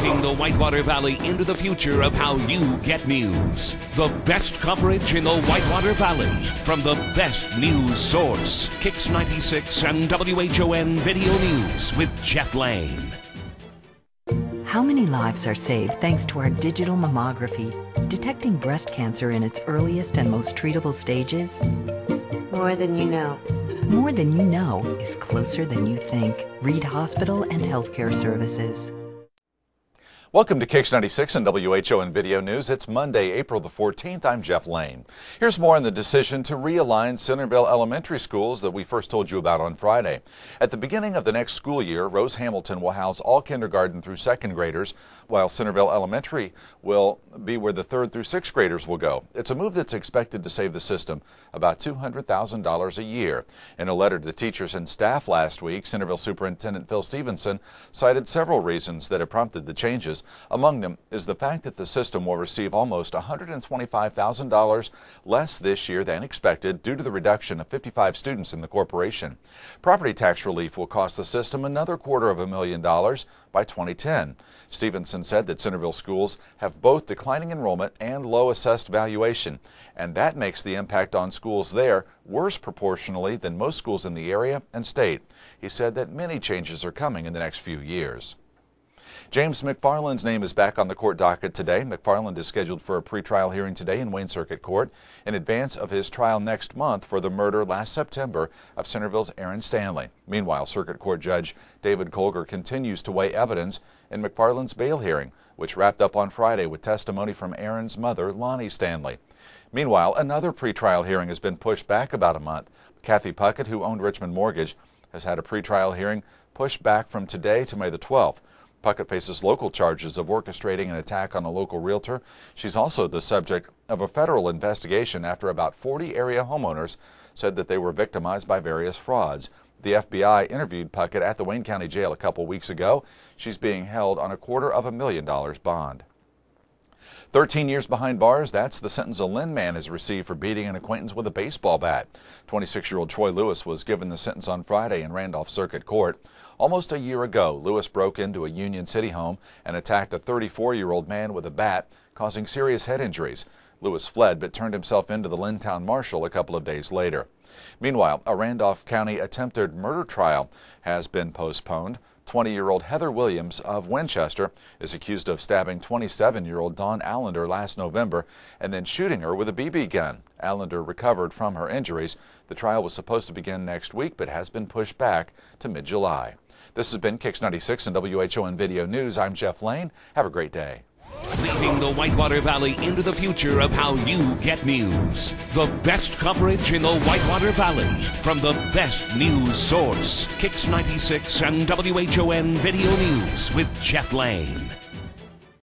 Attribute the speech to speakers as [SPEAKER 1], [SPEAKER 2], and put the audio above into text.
[SPEAKER 1] Leading the Whitewater Valley into the future of how you get news. The best coverage in the Whitewater Valley from the best news source. Kicks 96 and WHON Video News with Jeff Lane.
[SPEAKER 2] How many lives are saved thanks to our digital mammography, detecting breast cancer in its earliest and most treatable stages?
[SPEAKER 3] More than you know.
[SPEAKER 2] More than you know is closer than you think. Reed Hospital and Healthcare Services.
[SPEAKER 4] Welcome to Kicks 96 and WHON Video News. It's Monday, April the 14th. I'm Jeff Lane. Here's more on the decision to realign Centerville Elementary Schools that we first told you about on Friday. At the beginning of the next school year, Rose Hamilton will house all kindergarten through second graders, while Centerville Elementary will be where the third through sixth graders will go. It's a move that's expected to save the system about $200,000 a year. In a letter to teachers and staff last week, Centerville Superintendent Phil Stevenson cited several reasons that have prompted the changes. Among them is the fact that the system will receive almost $125,000 less this year than expected due to the reduction of 55 students in the corporation. Property tax relief will cost the system another $250,000 by 2010. Stevenson said that Centerville schools have both declining enrollment and low assessed valuation, and that makes the impact on schools there worse proportionally than most schools in the area and state. He said that many changes are coming in the next few years. James McFarland's name is back on the court docket today. McFarland is scheduled for a pretrial hearing today in Wayne Circuit Court in advance of his trial next month for the murder last September of Centerville's Aaron Stanley. Meanwhile, Circuit Court Judge David Colger continues to weigh evidence in McFarland's bail hearing, which wrapped up on Friday with testimony from Aaron's mother, Lonnie Stanley. Meanwhile, another pretrial hearing has been pushed back about a month. Kathy Puckett, who owned Richmond Mortgage, has had a pretrial hearing pushed back from today to May the 12th. Puckett faces local charges of orchestrating an attack on a local realtor. She's also the subject of a federal investigation after about 40 area homeowners said that they were victimized by various frauds. The FBI interviewed Puckett at the Wayne County Jail a couple weeks ago. She's being held on a $250,000 bond. 13 years behind bars, that's the sentence a Lynn man has received for beating an acquaintance with a baseball bat. 26-year-old Troy Lewis was given the sentence on Friday in Randolph Circuit Court. Almost a year ago, Lewis broke into a Union City home and attacked a 34-year-old man with a bat, causing serious head injuries. Lewis fled but turned himself into the Lynn Town Marshal a couple of days later. Meanwhile, a Randolph County attempted murder trial has been postponed. 20-year-old Heather Williams of Winchester is accused of stabbing 27-year-old Dawn Allender last November and then shooting her with a BB gun. Allender recovered from her injuries. The trial was supposed to begin next week but has been pushed back to mid-July. This has been Kicks 96 and WHON Video News. I'm Jeff Lane. Have a great day.
[SPEAKER 1] Leading the Whitewater Valley into the future of how you get news. The best coverage in the Whitewater Valley from the best news source. Kicks 96 and WHON Video News with Jeff Lane.